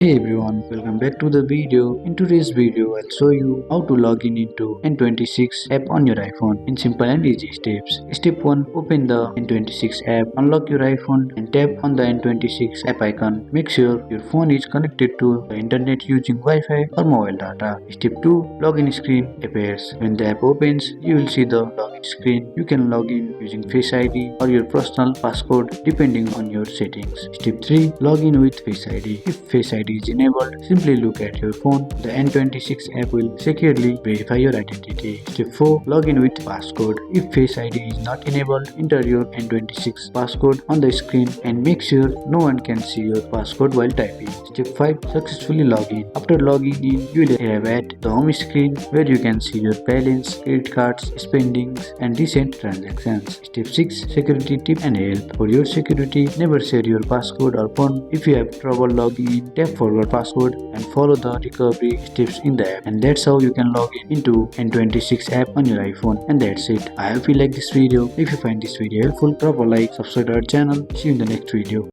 Hey everyone, welcome back to the video. In today's video, I'll show you how to log in into N26 app on your iPhone in simple and easy steps. Step 1. Open the N26 app, unlock your iPhone and tap on the N26 app icon. Make sure your phone is connected to the internet using Wi-Fi or mobile data. Step 2. Login screen appears. When the app opens, you will see the login screen. You can log in using Face ID or your personal passcode depending on your settings. Step 3. Log in with Face ID. If Face ID is enabled, simply look at your phone. The N26 app will securely verify your identity. Step 4. Log in with passcode. If Face ID is not enabled, enter your N26 passcode on the screen and make sure no one can see your passcode while typing. Step 5. Successfully log in. After logging in, you will arrive at the home screen where you can see your balance, credit cards, spendings and recent transactions. Step 6. Security tip and help. For your security, never share your passcode or phone. If you have trouble logging in, tap forward password and follow the recovery steps in the app. And that's how you can log in into N26 app on your iPhone. And that's it. I hope you like this video. If you find this video helpful, drop a like, subscribe to our channel. See you in the next video.